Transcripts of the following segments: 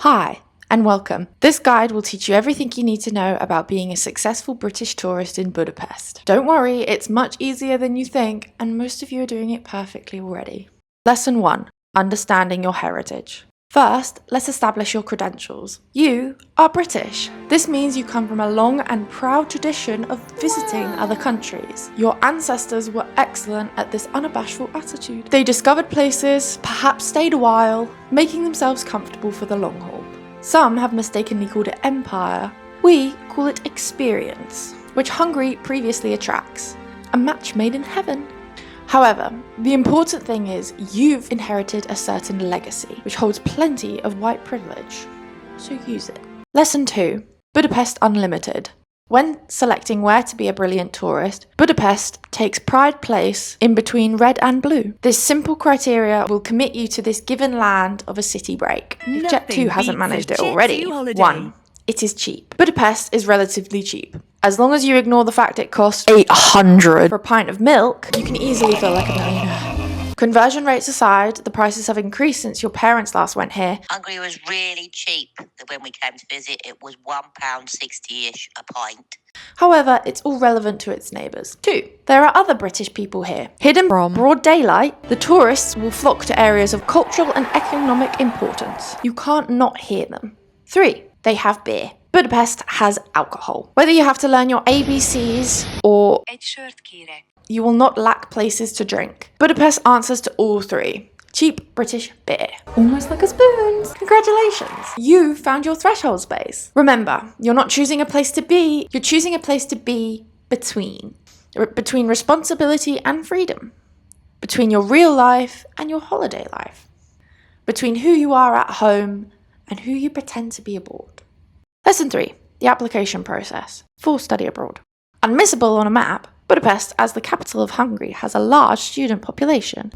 Hi, and welcome. This guide will teach you everything you need to know about being a successful British tourist in Budapest. Don't worry, it's much easier than you think, and most of you are doing it perfectly already. Lesson 1. Understanding your heritage. First, let's establish your credentials. You are British. This means you come from a long and proud tradition of visiting other countries. Your ancestors were excellent at this unabashful attitude. They discovered places, perhaps stayed a while, making themselves comfortable for the long haul. Some have mistakenly called it empire. We call it experience, which Hungary previously attracts. A match made in heaven. However, the important thing is you've inherited a certain legacy, which holds plenty of white privilege, so use it. Lesson 2. Budapest Unlimited. When selecting where to be a brilliant tourist, Budapest takes pride place in between red and blue. This simple criteria will commit you to this given land of a city break. If Jet2 hasn't managed it already. 1. It is cheap. Budapest is relatively cheap. As long as you ignore the fact it costs $800 for a pint of milk, you can easily feel like a millionaire. Conversion rates aside, the prices have increased since your parents last went here. Hungary was really cheap. When we came to visit, it was £1.60-ish a pint. However, it's all relevant to its neighbours. 2. There are other British people here. Hidden from broad daylight, the tourists will flock to areas of cultural and economic importance. You can't not hear them. 3. They have beer. Budapest has alcohol. Whether you have to learn your ABCs or you will not lack places to drink. Budapest answers to all 3. Cheap British beer. Almost like a spoon. Congratulations. You found your threshold space. Remember, you're not choosing a place to be, you're choosing a place to be between. Between responsibility and freedom. Between your real life and your holiday life. Between who you are at home and who you pretend to be abroad. Lesson 3. The application process for study abroad. Unmissable on a map, Budapest, as the capital of Hungary, has a large student population.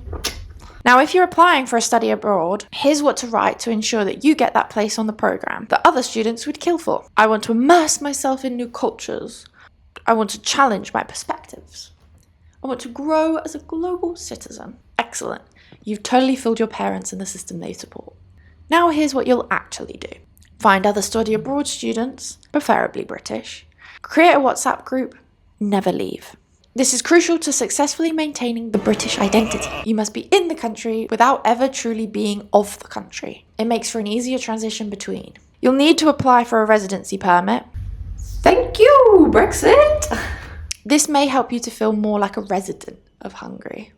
Now, if you're applying for a study abroad, here's what to write to ensure that you get that place on the programme that other students would kill for. I want to immerse myself in new cultures. I want to challenge my perspectives. I want to grow as a global citizen. Excellent. You've totally filled your parents and the system they support. Now here's what you'll actually do. Find other study abroad students, preferably British. Create a WhatsApp group. Never leave. This is crucial to successfully maintaining the British identity. You must be in the country without ever truly being of the country. It makes for an easier transition between. You'll need to apply for a residency permit. Thank you, Brexit! This may help you to feel more like a resident of Hungary.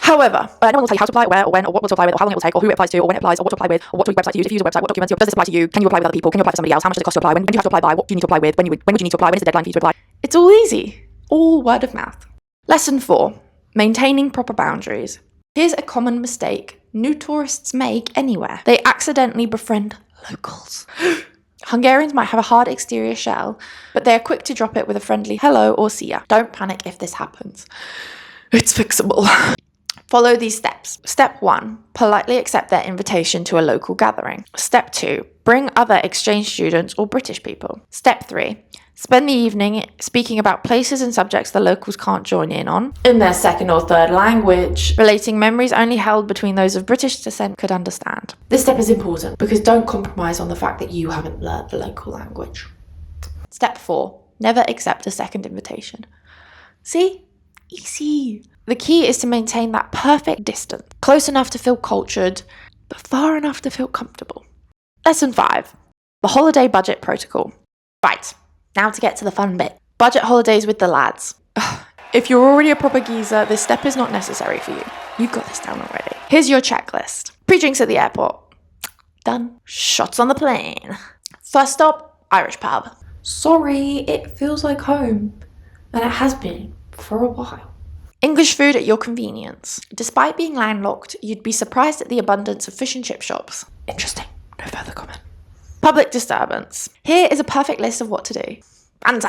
However, no one will tell you how to apply, or where, or when, or what to apply with, or how long it will take, or who it applies to, or when it applies, or what to apply with, or what website to use, if you use a website, what documents, does this apply to you, can you apply with other people, can you apply for somebody else, how much does it cost to apply, when do you have to apply by, what do you need to apply with, when would you need to apply, when is the deadline for you to apply? It's all easy. All word of mouth. Lesson 4. Maintaining proper boundaries. Here's a common mistake new tourists make anywhere. They accidentally befriend locals. Hungarians might have a hard exterior shell, but they are quick to drop it with a friendly hello or see ya. Don't panic if this happens. It's fixable. Follow these steps. Step 1. Politely accept their invitation to a local gathering. Step 2. Bring other exchange students or British people. Step 3. Spend the evening speaking about places and subjects the locals can't join in on, in their second or third language, relating memories only held between those of British descent could understand. This step is important because don't compromise on the fact that you haven't learnt the local language. Step 4. Never accept a second invitation. See? Easy. The key is to maintain that perfect distance, close enough to feel cultured, but far enough to feel comfortable. Lesson 5. The holiday budget protocol. Right, now to get to the fun bit. Budget holidays with the lads. If you're already a proper geezer, this step is not necessary for you. You've got this down already. Here's your checklist. Pre-drinks at the airport. Done. Shots on the plane. First stop, Irish pub. Sorry, it feels like home. And it has been for a while. English food at your convenience. Despite being landlocked, you'd be surprised at the abundance of fish and chip shops. Interesting. No further comment. Public disturbance. Here is a perfect list of what to do. Banter!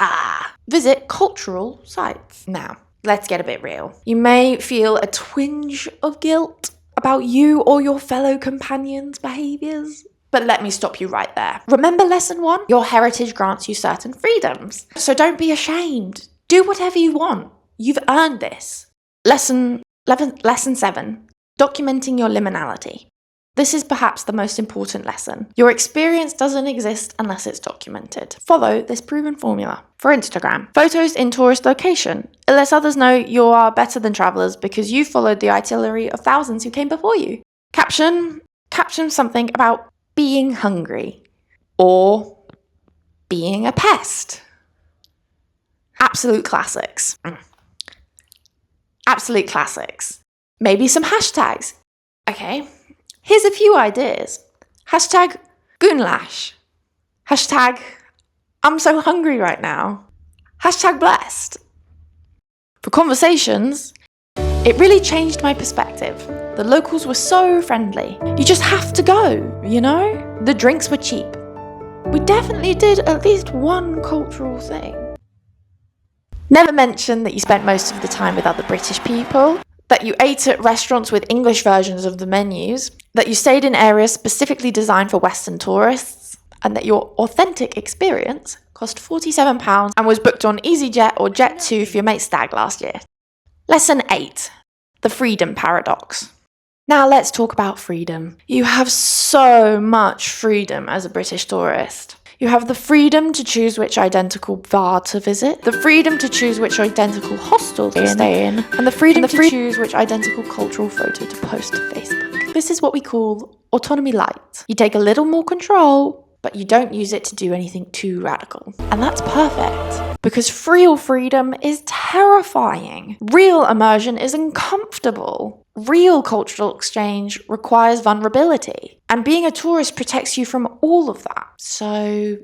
Visit cultural sites. Now, let's get a bit real. You may feel a twinge of guilt about you or your fellow companions' behaviours. But let me stop you right there. Remember lesson 1? Your heritage grants you certain freedoms. So don't be ashamed. Do whatever you want. You've earned this. Lesson 7. Documenting your liminality. This is perhaps the most important lesson. Your experience doesn't exist unless it's documented. Follow this proven formula. For Instagram, photos in tourist location. It lets others know you are better than travelers because you followed the itinerary of thousands who came before you. Caption something about being hungry or being a pest. Absolute classics. Absolute classics. Maybe some hashtags. Okay. Here's a few ideas. Hashtag Goonlash. Hashtag I'm so hungry right now. Hashtag blessed. For conversations, it really changed my perspective. The locals were so friendly. You just have to go, you know? The drinks were cheap. We definitely did at least one cultural thing. Never mention that you spent most of the time with other British people, that you ate at restaurants with English versions of the menus, that you stayed in areas specifically designed for Western tourists, and that your authentic experience cost £47 and was booked on EasyJet or Jet2 for your mate's stag last year. Lesson 8. The freedom paradox. Now let's talk about freedom. You have so much freedom as a British tourist. You have the freedom to choose which identical bar to visit, the freedom to choose which identical hostel to stay in, and the freedom to choose which identical cultural photo to post to Facebook. This is what we call autonomy light. You take a little more control, but you don't use it to do anything too radical. And that's perfect, because real freedom is terrifying. Real immersion is uncomfortable. Real cultural exchange requires vulnerability, and being a tourist protects you from all of that. So,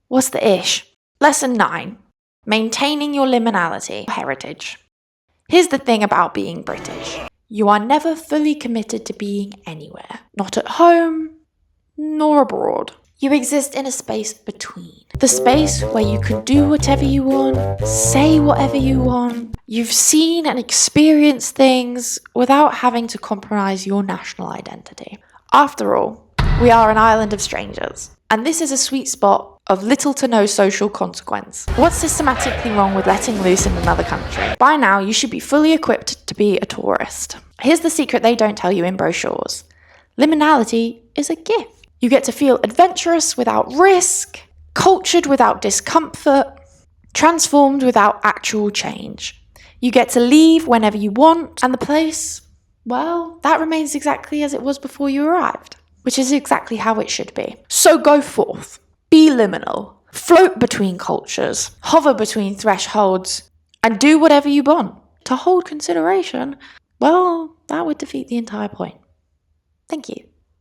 what's the ish? Lesson 9. Maintaining your liminality, heritage. Here's the thing about being British. You are never fully committed to being anywhere. Not at home, nor abroad. You exist in a space between. The space where you can do whatever you want, say whatever you want. You've seen and experienced things without having to compromise your national identity. After all, we are an island of strangers, and this is a sweet spot of little to no social consequence. What's systematically wrong with letting loose in another country? By now, you should be fully equipped to be a tourist. Here's the secret they don't tell you in brochures. Liminality is a gift. You get to feel adventurous without risk, cultured without discomfort, transformed without actual change. You get to leave whenever you want, and the place, well, that remains exactly as it was before you arrived, which is exactly how it should be. So go forth, be liminal, float between cultures, hover between thresholds, and do whatever you want. To hold consideration, well, that would defeat the entire point. Thank you.